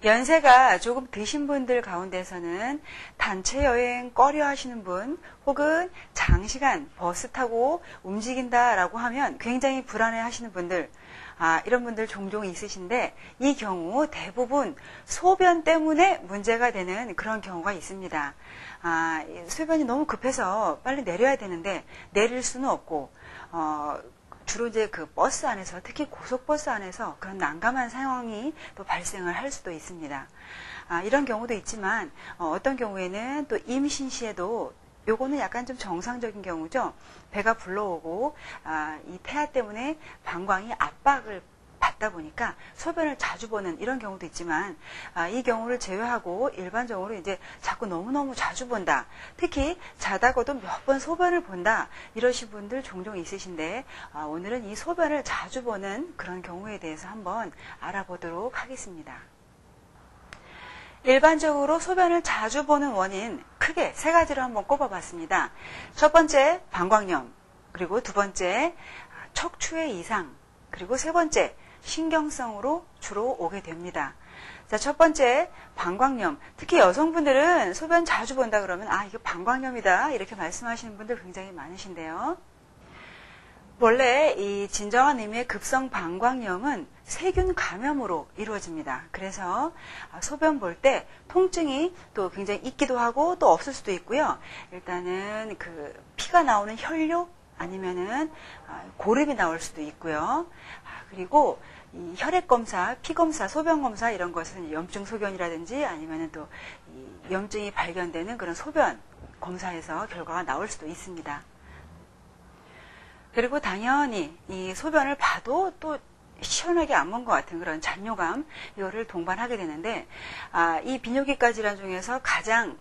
연세가 조금 드신 분들 가운데서는 단체 여행 꺼려 하시는 분, 혹은 장시간 버스 타고 움직인다라고 하면 굉장히 불안해 하시는 분들, 이런 분들 종종 있으신데, 이 경우 대부분 소변 때문에 문제가 되는 그런 경우가 있습니다. 소변이 너무 급해서 빨리 내려야 되는데 내릴 수는 없고, 주로 이제 그 버스 안에서, 특히 고속버스 안에서 그런 난감한 상황이 또 발생을 할 수도 있습니다. 이런 경우도 있지만, 어떤 경우에는 또 임신 시에도, 요거는 약간 좀 정상적인 경우죠. 배가 불러오고, 이 폐하 때문에 방광이 압박을 받다 보니까 소변을 자주 보는 이런 경우도 있지만, 이 경우를 제외하고 일반적으로 이제 자꾸 너무너무 자주 본다, 특히 자다가도 몇 번 소변을 본다, 이러신 분들 종종 있으신데, 오늘은 이 소변을 자주 보는 그런 경우에 대해서 한번 알아보도록 하겠습니다. 일반적으로 소변을 자주 보는 원인 크게 세 가지로 한번 꼽아봤습니다. 첫 번째, 방광염, 그리고 두 번째, 척추의 이상, 그리고 세 번째, 신경성으로 주로 오게 됩니다. 자, 첫 번째, 방광염. 특히 여성분들은 소변 자주 본다 그러면 이거 방광염이다, 이렇게 말씀하시는 분들 굉장히 많으신데요. 원래 이 진정한 의미의 급성 방광염은 세균 감염으로 이루어집니다. 그래서 소변 볼 때 통증이 또 굉장히 있기도 하고 또 없을 수도 있고요. 일단은 그 피가 나오는 혈뇨, 아니면은 고름이 나올 수도 있고요. 그리고 이 혈액 검사, 피 검사, 소변 검사, 이런 것은 염증 소견이라든지 아니면은 또 이 염증이 발견되는 그런 소변 검사에서 결과가 나올 수도 있습니다. 그리고 당연히 이 소변을 봐도 또 시원하게 안 본 것 같은 그런 잔뇨감, 이거를 동반하게 되는데, 이 비뇨기과 질환 중에서 가장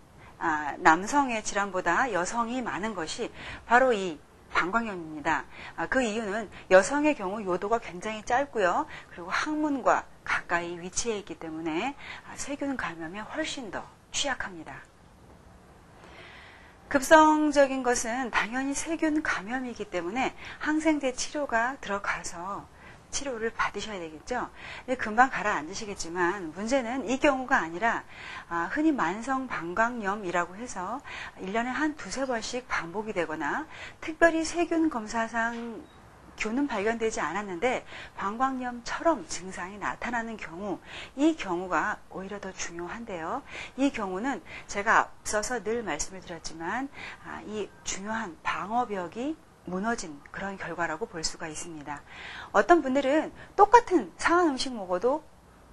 남성의 질환보다 여성이 많은 것이 바로 이 방광염입니다. 그 이유는 여성의 경우 요도가 굉장히 짧고요. 그리고 항문과 가까이 위치해 있기 때문에 세균 감염에 훨씬 더 취약합니다. 급성적인 것은 당연히 세균 감염이기 때문에 항생제 치료가 들어가서 치료를 받으셔야 되겠죠. 금방 가라앉으시겠지만, 문제는 이 경우가 아니라 흔히 만성 방광염이라고 해서 1년에 한 두세 번씩 반복이 되거나, 특별히 세균 검사상 균은 발견되지 않았는데 방광염처럼 증상이 나타나는 경우, 이 경우가 오히려 더 중요한데요. 이 경우는 제가 앞서서 늘 말씀을 드렸지만, 이 중요한 방어벽이 무너진 그런 결과라고 볼 수가 있습니다. 어떤 분들은 똑같은 상한 음식 먹어도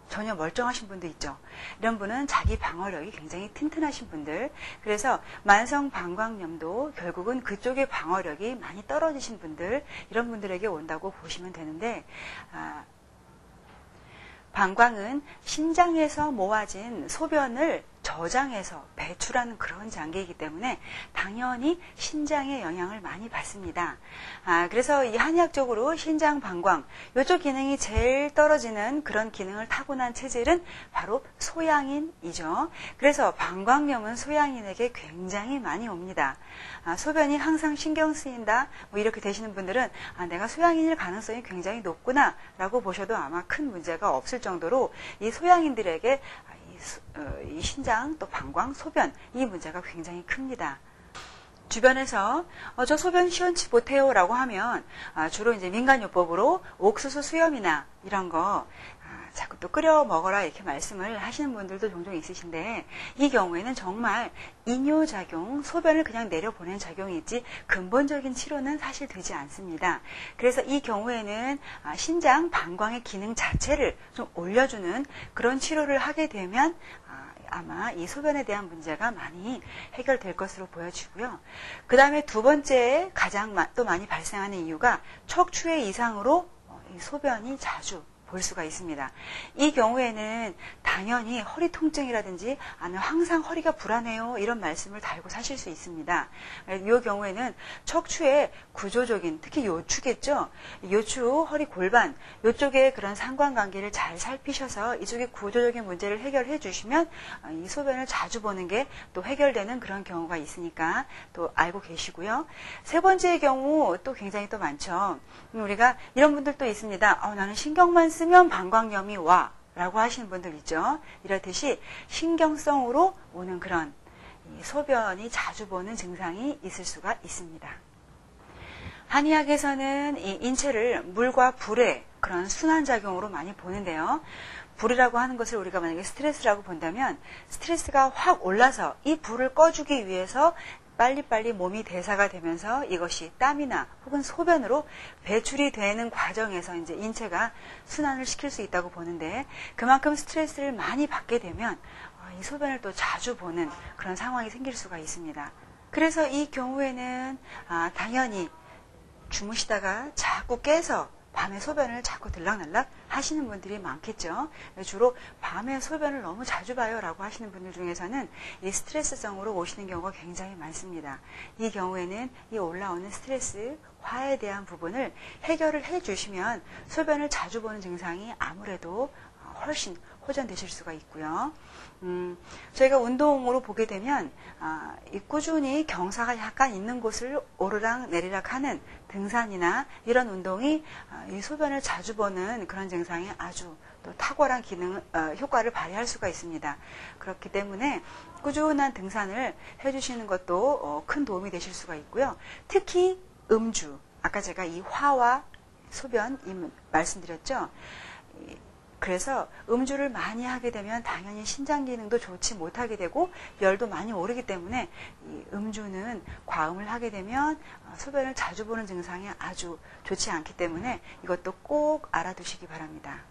전혀 멀쩡하신 분도 있죠. 이런 분은 자기 방어력이 굉장히 튼튼하신 분들, 그래서 만성 방광염도 결국은 그쪽의 방어력이 많이 떨어지신 분들, 이런 분들에게 온다고 보시면 되는데, 방광은 신장에서 모아진 소변을 저장해서 배출하는 그런 장기이기 때문에 당연히 신장의 영향을 많이 받습니다. 그래서 이 한의학적으로 신장 방광, 이쪽 기능이 제일 떨어지는 그런 기능을 타고난 체질은 바로 소양인이죠. 그래서 방광염은 소양인에게 굉장히 많이 옵니다. 소변이 항상 신경 쓰인다, 뭐 이렇게 되시는 분들은 내가 소양인일 가능성이 굉장히 높구나 라고 보셔도 아마 큰 문제가 없을 정도로 이 소양인들에게 이 신장, 또 방광, 소변, 이 문제가 굉장히 큽니다. 주변에서 저 소변 시원치 못해요 라고 하면 주로 이제 민간요법으로 옥수수 수염이나 이런 거 자꾸 또 끓여 먹어라, 이렇게 말씀을 하시는 분들도 종종 있으신데, 이 경우에는 정말 이뇨작용, 소변을 그냥 내려보낸 작용이 있지 근본적인 치료는 사실 되지 않습니다. 그래서 이 경우에는 신장, 방광의 기능 자체를 좀 올려주는 그런 치료를 하게 되면 아마 이 소변에 대한 문제가 많이 해결될 것으로 보여지고요. 그 다음에 두 번째 가장 또 많이 발생하는 이유가 척추의 이상으로 이 소변이 자주 볼 수가 있습니다. 이 경우에는 당연히 허리 통증이라든지 아니면 항상 허리가 불안해요, 이런 말씀을 달고 사실 수 있습니다. 이 경우에는 척추의 구조적인, 특히 요추겠죠. 요추, 허리 골반, 이쪽에 그런 상관관계를 잘 살피셔서 이쪽의 구조적인 문제를 해결해 주시면 이 소변을 자주 보는 게 또 해결되는 그런 경우가 있으니까 또 알고 계시고요. 세 번째의 경우 또 굉장히 또 많죠. 우리가 이런 분들도 있습니다. 나는 신경만 쓰면 방광염이 와, 라고 하시는 분들 있죠. 이렇듯이 신경성으로 오는 그런 소변이 자주 보는 증상이 있을 수가 있습니다. 한의학에서는 이 인체를 물과 불의 그런 순환작용으로 많이 보는데요. 불이라고 하는 것을 우리가 만약에 스트레스라고 본다면 스트레스가 확 올라서 이 불을 꺼주기 위해서 빨리빨리 몸이 대사가 되면서 이것이 땀이나 혹은 소변으로 배출이 되는 과정에서 이제 인체가 순환을 시킬 수 있다고 보는데, 그만큼 스트레스를 많이 받게 되면 이 소변을 또 자주 보는 그런 상황이 생길 수가 있습니다. 그래서 이 경우에는 당연히 주무시다가 자꾸 깨서 밤에 소변을 자꾸 들락날락 하시는 분들이 많겠죠. 주로 밤에 소변을 너무 자주 봐요 라고 하시는 분들 중에서는 이 스트레스성으로 오시는 경우가 굉장히 많습니다. 이 경우에는 이 올라오는 스트레스, 화에 대한 부분을 해결을 해주시면 소변을 자주 보는 증상이 아무래도 훨씬 호전되실 수가 있고요. 저희가 운동으로 보게 되면 꾸준히 경사가 약간 있는 곳을 오르락 내리락 하는 등산이나 이런 운동이 이 소변을 자주 보는 그런 증상에 아주 또 탁월한 효과를 발휘할 수가 있습니다. 그렇기 때문에 꾸준한 등산을 해주시는 것도 큰 도움이 되실 수가 있고요. 특히 음주, 아까 제가 이 화와 소변 말씀드렸죠. 그래서 음주를 많이 하게 되면 당연히 신장 기능도 좋지 못하게 되고 열도 많이 오르기 때문에 이 음주는 과음을 하게 되면 소변을 자주 보는 증상이 아주 좋지 않기 때문에 이것도 꼭 알아두시기 바랍니다.